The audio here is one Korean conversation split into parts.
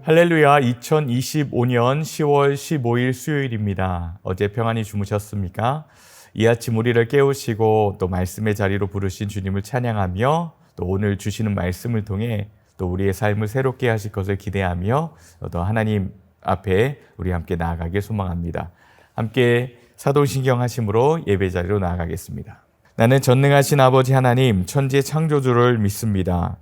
할렐루야, 2025년 10월 15일 수요일입니다. 어제 평안히 주무셨습니까? 이 아침 우리를 깨우시고 또 말씀의 자리로 부르신 주님을 찬양하며 또 오늘 주시는 말씀을 통해 또 우리의 삶을 새롭게 하실 것을 기대하며 또 하나님 앞에 우리 함께 나아가길 소망합니다. 함께 사도신경 하심으로 예배 자리로 나아가겠습니다. 나는 전능하신 아버지 하나님, 천지 창조주를 믿습니다.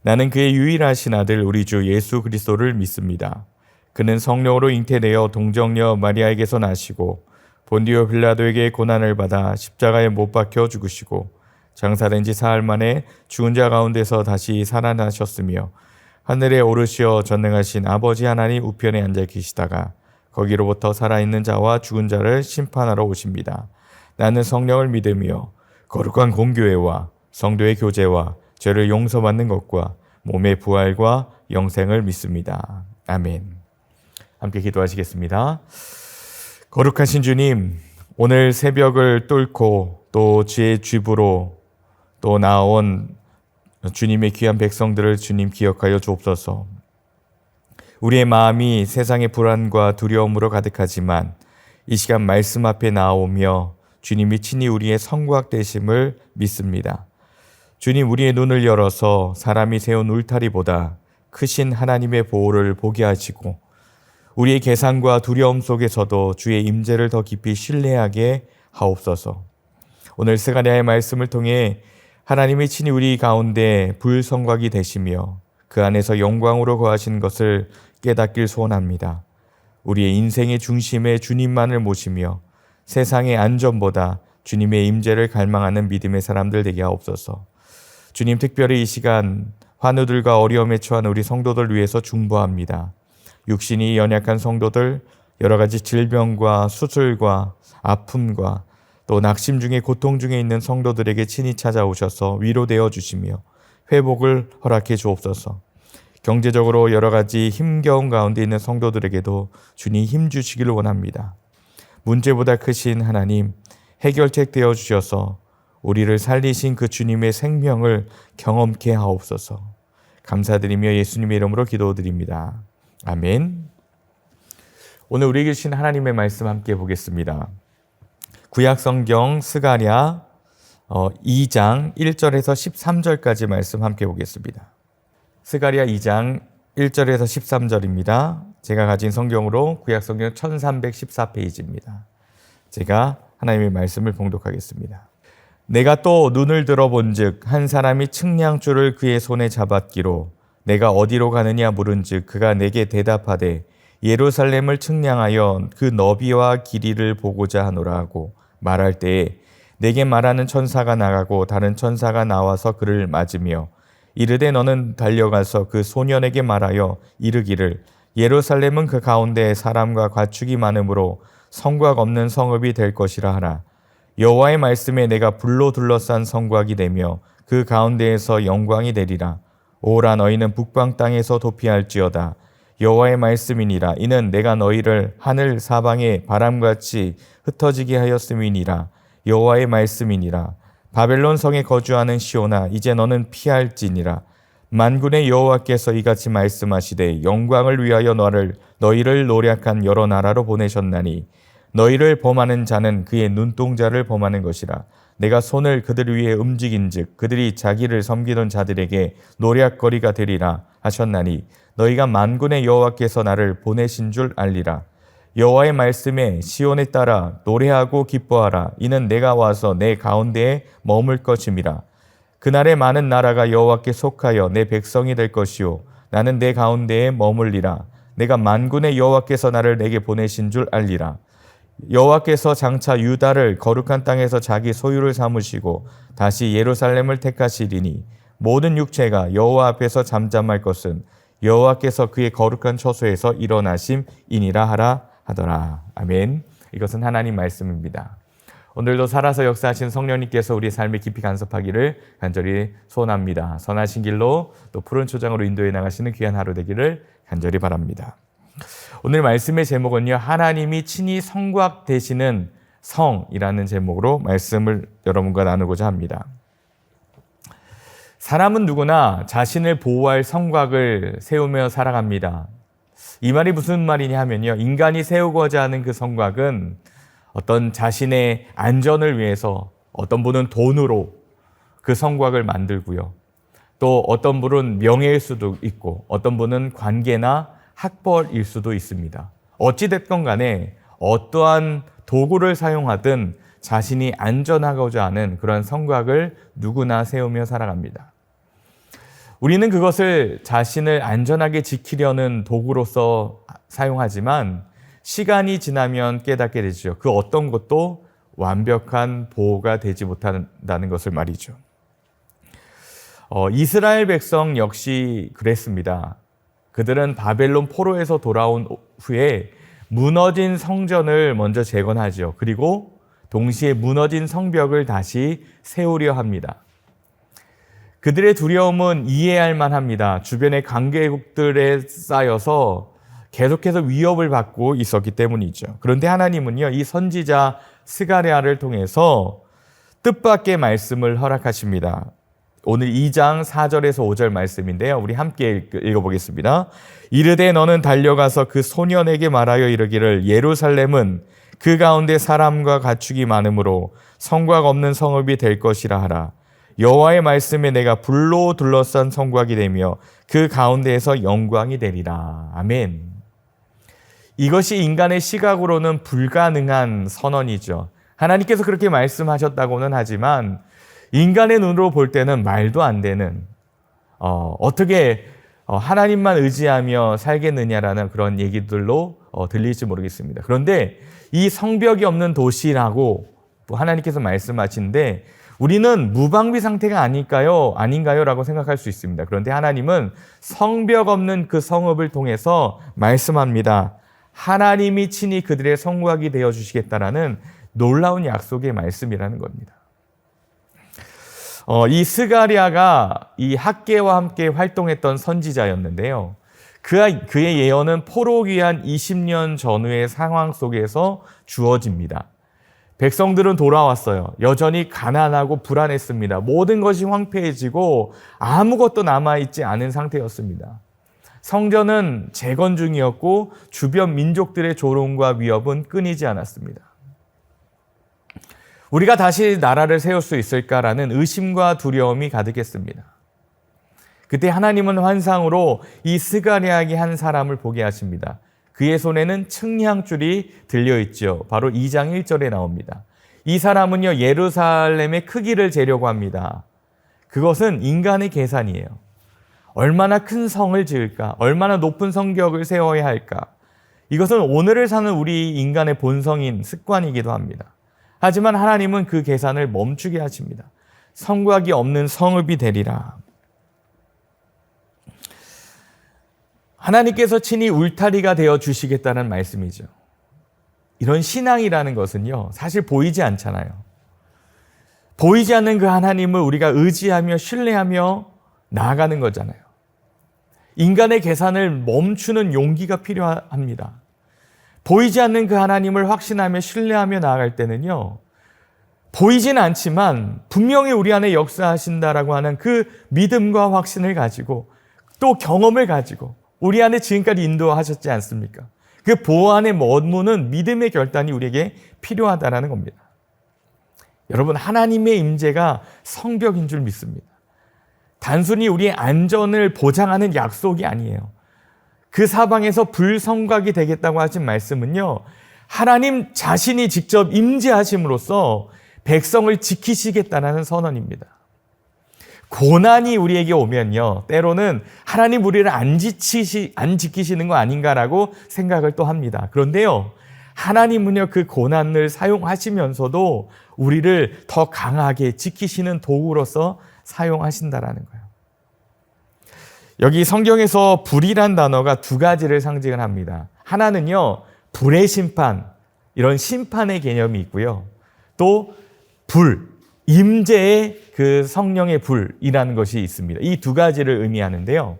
나는 그의 유일하신 아들 우리 주 예수 그리스도를 믿습니다. 그는 성령으로 잉태되어 동정녀 마리아에게서 나시고 본디오 빌라도에게 고난을 받아 십자가에 못 박혀 죽으시고 장사된 지 사흘 만에 죽은 자 가운데서 다시 살아나셨으며 하늘에 오르시어 전능하신 아버지 하나님 우편에 앉아 계시다가 거기로부터 살아있는 자와 죽은 자를 심판하러 오십니다. 나는 성령을 믿으며 거룩한 공교회와 성도의 교제와 죄를 용서받는 것과 몸의 부활과 영생을 믿습니다. 아멘. 함께 기도하시겠습니다. 거룩하신 주님, 오늘 새벽을 뚫고 또 주의 집으로 또 나온 주님의 귀한 백성들을 주님 기억하여 주옵소서. 우리의 마음이 세상의 불안과 두려움으로 가득하지만 이 시간 말씀 앞에 나오며 주님이 친히 우리의 성곽 되심을 믿습니다. 주님, 우리의 눈을 열어서 사람이 세운 울타리보다 크신 하나님의 보호를 보게 하시고 우리의 계산과 두려움 속에서도 주의 임재를 더 깊이 신뢰하게 하옵소서. 오늘 스가랴의 말씀을 통해 하나님이 친히 우리 가운데 불성곽이 되시며 그 안에서 영광으로 거하시는 것을 깨닫길 소원합니다. 우리의 인생의 중심에 주님만을 모시며 세상의 안전보다 주님의 임재를 갈망하는 믿음의 사람들 되게 하옵소서. 주님, 특별히 이 시간 환우들과 어려움에 처한 우리 성도들 위해서 중보합니다. 육신이 연약한 성도들, 여러 가지 질병과 수술과 아픔과 또 낙심 중에 고통 중에 있는 성도들에게 친히 찾아오셔서 위로되어 주시며 회복을 허락해 주옵소서. 경제적으로 여러 가지 힘겨운 가운데 있는 성도들에게도 주님 힘 주시기를 원합니다. 문제보다 크신 하나님, 해결책 되어 주셔서 우리를 살리신 그 주님의 생명을 경험케 하옵소서. 감사드리며 예수님의 이름으로 기도드립니다. 아멘. 오늘 우리에게 주신 하나님의 말씀 함께 보겠습니다. 구약성경 스가랴 2장 1절에서 13절까지 말씀 함께 보겠습니다. 스가랴 2장 1절에서 13절입니다. 제가 가진 성경으로 구약성경 1314페이지입니다. 제가 하나님의 말씀을 봉독하겠습니다. 내가 또 눈을 들어본즉 한 사람이 측량줄을 그의 손에 잡았기로 내가 어디로 가느냐 물은즉 그가 내게 대답하되 예루살렘을 측량하여 그 너비와 길이를 보고자 하노라 하고 말할 때에 내게 말하는 천사가 나가고 다른 천사가 나와서 그를 맞으며 이르되 너는 달려가서 그 소년에게 말하여 이르기를 예루살렘은 그 가운데 사람과 가축이 많으므로 성곽 없는 성읍이 될 것이라 하라. 여호와의 말씀에 내가 불로 둘러싼 성곽이 되며 그 가운데에서 영광이 되리라. 오라, 너희는 북방 땅에서 도피할지어다. 여호와의 말씀이니라. 이는 내가 너희를 하늘 사방에 바람같이 흩어지게 하였음이니라. 여호와의 말씀이니라. 바벨론 성에 거주하는 시온아, 이제 너는 피할지니라. 만군의 여호와께서 이같이 말씀하시되 영광을 위하여 너희를 노략한 여러 나라로 보내셨나니 너희를 범하는 자는 그의 눈동자를 범하는 것이라. 내가 손을 그들 위에 움직인즉 그들이 자기를 섬기던 자들에게 노략거리가 되리라 하셨나니 너희가 만군의 여호와께서 나를 보내신 줄 알리라. 여호와의 말씀에 시온에 따라 노래하고 기뻐하라. 이는 내가 와서 내 가운데에 머물 것임이라. 그날에 많은 나라가 여호와께 속하여 내 백성이 될 것이요 나는 내 가운데에 머물리라. 내가 만군의 여호와께서 나를 내게 보내신 줄 알리라. 여호와께서 장차 유다를 거룩한 땅에서 자기 소유를 삼으시고 다시 예루살렘을 택하시리니 모든 육체가 여호와 앞에서 잠잠할 것은 여호와께서 그의 거룩한 처소에서 일어나심이니라 하라 하더라. 아멘. 이것은 하나님 말씀입니다. 오늘도 살아서 역사하신 성령님께서 우리의 삶에 깊이 간섭하기를 간절히 소원합니다. 선하신 길로 또 푸른 초장으로 인도해 나가시는 귀한 하루 되기를 간절히 바랍니다. 오늘 말씀의 제목은요, 하나님이 친히 성곽 되시는 성이라는 제목으로 말씀을 여러분과 나누고자 합니다. 사람은 누구나 자신을 보호할 성곽을 세우며 살아갑니다. 이 말이 무슨 말이냐 하면요. 인간이 세우고자 하는 그 성곽은 어떤 자신의 안전을 위해서 어떤 분은 돈으로 그 성곽을 만들고요. 또 어떤 분은 명예일 수도 있고 어떤 분은 관계나 학벌일 수도 있습니다. 어찌됐건 간에 어떠한 도구를 사용하든 자신이 안전하고자 하는 그런 성곽을 누구나 세우며 살아갑니다. 우리는 그것을 자신을 안전하게 지키려는 도구로서 사용하지만 시간이 지나면 깨닫게 되죠. 그 어떤 것도 완벽한 보호가 되지 못한다는 것을 말이죠. 이스라엘 백성 역시 그랬습니다. 그들은 바벨론 포로에서 돌아온 후에 무너진 성전을 먼저 재건하죠. 그리고 동시에 무너진 성벽을 다시 세우려 합니다. 그들의 두려움은 이해할 만합니다. 주변의 강대국들에 쌓여서 계속해서 위협을 받고 있었기 때문이죠. 그런데 하나님은요, 이 선지자 스가랴를 통해서 뜻밖의 말씀을 허락하십니다. 오늘 2장 4절에서 5절 말씀인데요. 우리 함께 읽어보겠습니다. 이르되 너는 달려가서 그 소년에게 말하여 이르기를 예루살렘은 그 가운데 사람과 가축이 많으므로 성곽 없는 성읍이 될 것이라 하라. 여호와의 말씀에 내가 불로 둘러싼 성곽이 되며 그 가운데에서 영광이 되리라. 아멘. 이것이 인간의 시각으로는 불가능한 선언이죠. 하나님께서 그렇게 말씀하셨다고는 하지만 인간의 눈으로 볼 때는 말도 안 되는 어떻게 하나님만 의지하며 살겠느냐라는 그런 얘기들로 들릴지 모르겠습니다. 그런데 이 성벽이 없는 도시라고 하나님께서 말씀하시는데 우리는 무방비 상태가 아닌가요? 라고 생각할 수 있습니다. 그런데 하나님은 성벽 없는 그 성읍을 통해서 말씀합니다. 하나님이 친히 그들의 성곽이 되어주시겠다라는 놀라운 약속의 말씀이라는 겁니다. 이 스가랴가 이 학개와 함께 활동했던 선지자였는데요. 그의 예언은 포로 귀환 20년 전후의 상황 속에서 주어집니다. 백성들은 돌아왔어요. 여전히 가난하고 불안했습니다. 모든 것이 황폐해지고 아무것도 남아있지 않은 상태였습니다. 성전은 재건 중이었고 주변 민족들의 조롱과 위협은 끊이지 않았습니다. 우리가 다시 나라를 세울 수 있을까라는 의심과 두려움이 가득했습니다. 그때 하나님은 환상으로 이 스가랴에게 한 사람을 보게 하십니다. 그의 손에는 측량줄이 들려있죠. 바로 2장 1절에 나옵니다. 이 사람은요, 예루살렘의 크기를 재려고 합니다. 그것은 인간의 계산이에요. 얼마나 큰 성을 지을까? 얼마나 높은 성벽을 세워야 할까? 이것은 오늘을 사는 우리 인간의 본성인 습관이기도 합니다. 하지만 하나님은 그 계산을 멈추게 하십니다. 성곽이 없는 성읍이 되리라. 하나님께서 친히 울타리가 되어 주시겠다는 말씀이죠. 이런 신앙이라는 것은요, 사실 보이지 않잖아요. 보이지 않는 그 하나님을 우리가 의지하며 신뢰하며 나아가는 거잖아요. 인간의 계산을 멈추는 용기가 필요합니다. 보이지 않는 그 하나님을 확신하며 신뢰하며 나아갈 때는요, 보이진 않지만 분명히 우리 안에 역사하신다라고 하는 그 믿음과 확신을 가지고 또 경험을 가지고 우리 안에 지금까지 인도하셨지 않습니까? 그 보호 안에 머무는 믿음의 결단이 우리에게 필요하다라는 겁니다. 여러분, 하나님의 임재가 성벽인 줄 믿습니다. 단순히 우리의 안전을 보장하는 약속이 아니에요. 그 사방에서 불성곽이 되겠다고 하신 말씀은요, 하나님 자신이 직접 임재하심으로써 백성을 지키시겠다는 선언입니다. 고난이 우리에게 오면요, 때로는 하나님 우리를 안 지키시는 거 아닌가라고 생각을 또 합니다. 그런데요, 하나님은요, 그 고난을 사용하시면서도 우리를 더 강하게 지키시는 도구로서 사용하신다라는 거예요. 여기 성경에서 불이란 단어가 두 가지를 상징을 합니다. 하나는요, 불의 심판, 이런 심판의 개념이 있고요. 또 불, 임재의 그 성령의 불이라는 것이 있습니다. 이 두 가지를 의미하는데요.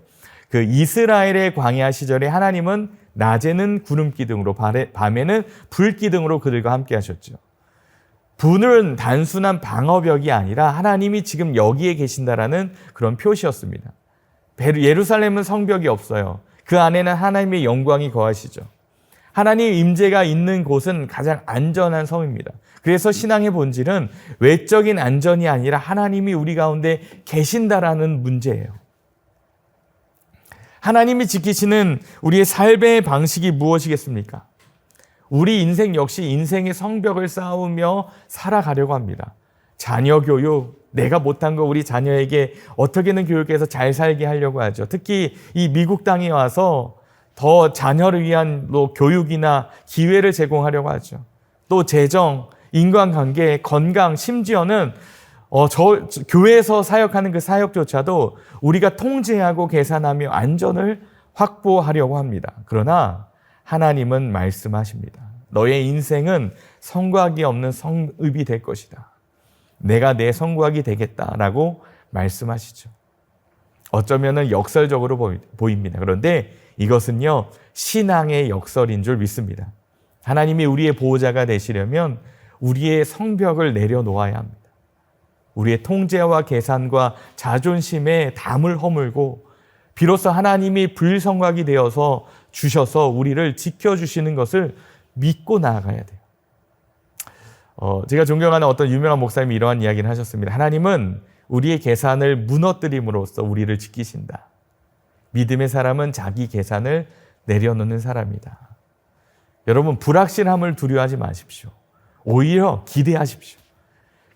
그 이스라엘의 광야 시절에 하나님은 낮에는 구름 기둥으로 밤에는 불 기둥으로 그들과 함께 하셨죠. 불은 단순한 방어벽이 아니라 하나님이 지금 여기에 계신다라는 그런 표시였습니다. 예루살렘은 성벽이 없어요. 그 안에는 하나님의 영광이 거하시죠. 하나님 임재가 있는 곳은 가장 안전한 섬입니다. 그래서 신앙의 본질은 외적인 안전이 아니라 하나님이 우리 가운데 계신다라는 문제예요. 하나님이 지키시는 우리의 삶의 방식이 무엇이겠습니까? 우리 인생 역시 인생의 성벽을 쌓으며 살아가려고 합니다. 자녀 교육, 내가 못한 거 우리 자녀에게 어떻게든 교육해서 잘 살게 하려고 하죠. 특히 이 미국 땅에 와서 더 자녀를 위한 교육이나 기회를 제공하려고 하죠. 또 재정, 인간관계, 건강, 심지어는 교회에서 사역하는 그 사역조차도 우리가 통제하고 계산하며 안전을 확보하려고 합니다. 그러나 하나님은 말씀하십니다. 너의 인생은 성곽이 없는 성읍이 될 것이다. 내가 내 성곽이 되겠다라고 말씀하시죠. 어쩌면 역설적으로 보입니다. 그런데 이것은요, 신앙의 역설인 줄 믿습니다. 하나님이 우리의 보호자가 되시려면 우리의 성벽을 내려놓아야 합니다. 우리의 통제와 계산과 자존심에 담을 허물고 비로소 하나님이 불성곽이 되어서 주셔서 우리를 지켜주시는 것을 믿고 나아가야 돼요. 제가 존경하는 어떤 유명한 목사님이 이러한 이야기를 하셨습니다. 하나님은 우리의 계산을 무너뜨림으로써 우리를 지키신다. 믿음의 사람은 자기 계산을 내려놓는 사람이다. 여러분, 불확실함을 두려워하지 마십시오. 오히려 기대하십시오.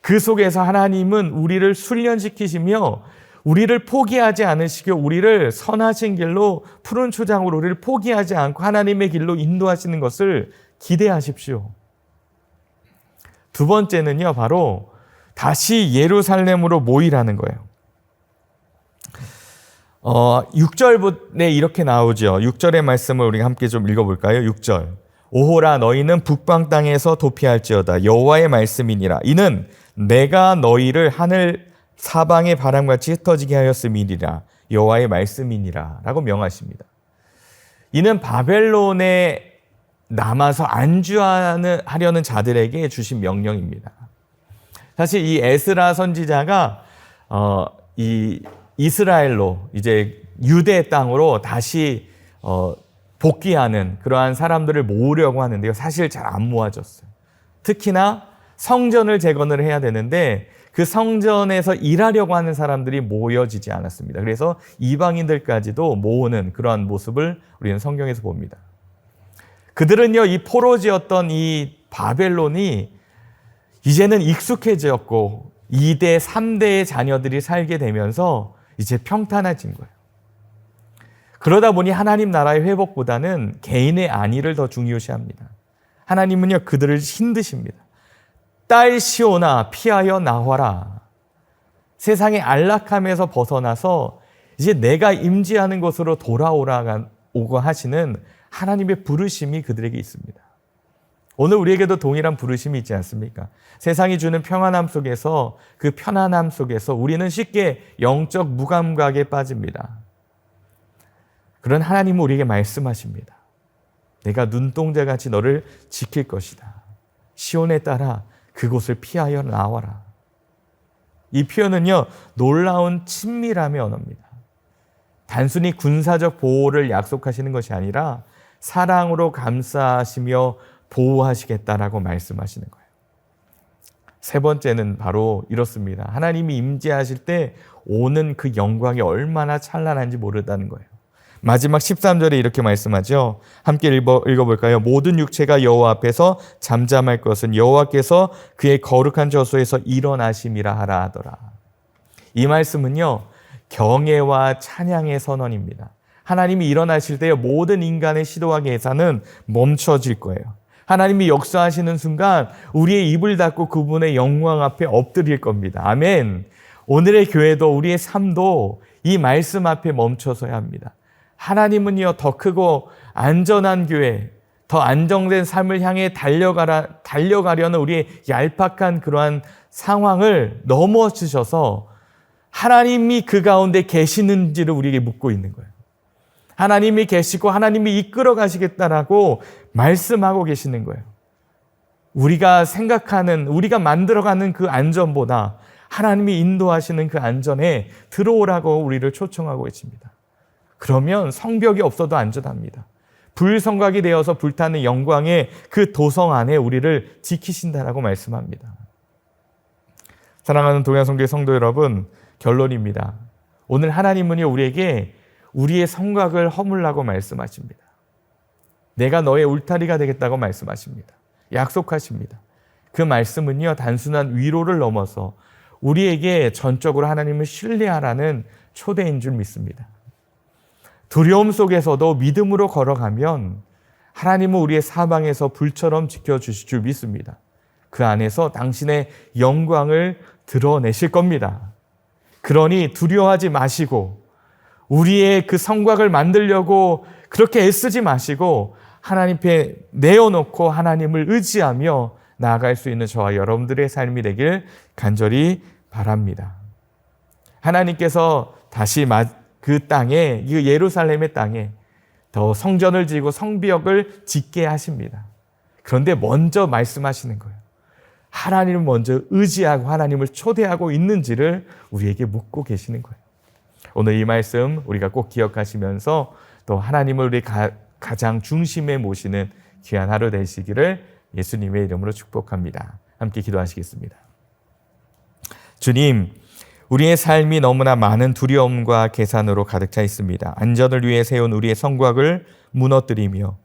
그 속에서 하나님은 우리를 훈련시키시며 우리를 포기하지 않으시고 우리를 선하신 길로, 푸른 초장으로 우리를 포기하지 않고 하나님의 길로 인도하시는 것을 기대하십시오. 두 번째는요, 바로 다시 예루살렘으로 모이라는 거예요. 6절에 이렇게 나오죠. 6절의 말씀을 우리가 함께 좀 읽어볼까요? 6절. 오호라, 너희는 북방 땅에서 도피할지어다. 여호와의 말씀이니라. 이는 내가 너희를 하늘 사방의 바람같이 흩어지게 하였음이니라. 여호와의 말씀이니라 라고 명하십니다. 이는 바벨론에 남아서 안주하려는 자들에게 주신 명령입니다. 사실 이 에스라 선지자가 이 이스라엘로, 이제 유대 땅으로 다시 복귀하는 그러한 사람들을 모으려고 하는데요, 사실 잘 안 모아졌어요. 특히나 성전을 재건을 해야 되는데 그 성전에서 일하려고 하는 사람들이 모여지지 않았습니다. 그래서 이방인들까지도 모으는 그러한 모습을 우리는 성경에서 봅니다. 그들은요, 이 포로지였던 이 바벨론이 이제는 익숙해졌고 2대, 3대의 자녀들이 살게 되면서 이제 평탄해진 거예요. 그러다 보니 하나님 나라의 회복보다는 개인의 안위를 더 중요시합니다. 하나님은요, 그들을 힘드십니다. 딸 시온아, 피하여 나와라. 세상의 안락함에서 벗어나서 이제 내가 임재하는 곳으로 돌아오고 하시는 하나님의 부르심이 그들에게 있습니다. 오늘 우리에게도 동일한 부르심이 있지 않습니까? 세상이 주는 평안함 속에서, 그 편안함 속에서 우리는 쉽게 영적 무감각에 빠집니다. 그런 하나님은 우리에게 말씀하십니다. 내가 눈동자같이 너를 지킬 것이다. 시온에 따라 그곳을 피하여 나와라. 이 표현은요, 놀라운 친밀함의 언어입니다. 단순히 군사적 보호를 약속하시는 것이 아니라 사랑으로 감싸시며 보호하시겠다라고 말씀하시는 거예요. 세 번째는 바로 이렇습니다. 하나님이 임재하실 때 오는 그 영광이 얼마나 찬란한지 모른다는 거예요. 마지막 13절에 이렇게 말씀하죠. 함께 읽어볼까요? 모든 육체가 여호와 앞에서 잠잠할 것은 여호와께서 그의 거룩한 저소에서 일어나심이라 하라 하더라. 이 말씀은요, 경애와 찬양의 선언입니다. 하나님이 일어나실 때 모든 인간의 시도와 계산은 멈춰질 거예요. 하나님이 역사하시는 순간 우리의 입을 닫고 그분의 영광 앞에 엎드릴 겁니다. 아멘. 오늘의 교회도, 우리의 삶도 이 말씀 앞에 멈춰서야 합니다. 하나님은요, 더 크고 안전한 교회, 더 안정된 삶을 향해 달려가려는 우리의 얄팍한 그러한 상황을 넘어지셔서 하나님이 그 가운데 계시는지를 우리에게 묻고 있는 거예요. 하나님이 계시고 하나님이 이끌어 가시겠다라고 말씀하고 계시는 거예요. 우리가 생각하는, 우리가 만들어가는 그 안전보다 하나님이 인도하시는 그 안전에 들어오라고 우리를 초청하고 계십니다. 그러면 성벽이 없어도 안전합니다. 불성곽이 되어서 불타는 영광의 그 도성 안에 우리를 지키신다라고 말씀합니다. 사랑하는 동양성교회 성도 여러분, 결론입니다. 오늘 하나님은요, 우리에게 우리의 성곽을 허물라고 말씀하십니다. 내가 너의 울타리가 되겠다고 말씀하십니다. 약속하십니다. 그 말씀은요, 단순한 위로를 넘어서 우리에게 전적으로 하나님을 신뢰하라는 초대인 줄 믿습니다. 두려움 속에서도 믿음으로 걸어가면 하나님은 우리의 사방에서 불처럼 지켜주실 줄 믿습니다. 그 안에서 당신의 영광을 드러내실 겁니다. 그러니 두려워하지 마시고 우리의 그 성곽을 만들려고 그렇게 애쓰지 마시고 하나님 앞에 내어놓고 하나님을 의지하며 나아갈 수 있는 저와 여러분들의 삶이 되길 간절히 바랍니다. 하나님께서 다시 그 땅에, 이 예루살렘의 땅에 더 성전을 지고 성벽을 짓게 하십니다. 그런데 먼저 말씀하시는 거예요. 하나님을 먼저 의지하고 하나님을 초대하고 있는지를 우리에게 묻고 계시는 거예요. 오늘 이 말씀 우리가 꼭 기억하시면서 또 하나님을 우리 가장 중심에 모시는 귀한 하루 되시기를 예수님의 이름으로 축복합니다. 함께 기도하시겠습니다. 주님, 우리의 삶이 너무나 많은 두려움과 계산으로 가득 차 있습니다. 안전을 위해 세운 우리의 성곽을 무너뜨리며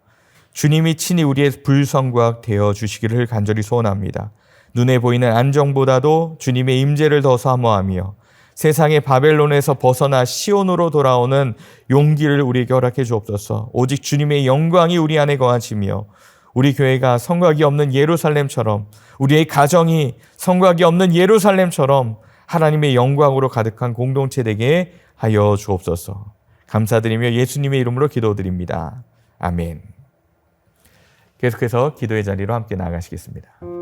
주님이 친히 우리의 불성곽 되어 주시기를 간절히 소원합니다. 눈에 보이는 안정보다도 주님의 임재를 더 사모하며 세상의 바벨론에서 벗어나 시온으로 돌아오는 용기를 우리에게 허락해 주옵소서. 오직 주님의 영광이 우리 안에 거하시며 우리 교회가 성곽이 없는 예루살렘처럼, 우리의 가정이 성곽이 없는 예루살렘처럼 하나님의 영광으로 가득한 공동체 되게 하여 주옵소서. 감사드리며 예수님의 이름으로 기도드립니다. 아멘. 계속해서 기도의 자리로 함께 나아가시겠습니다.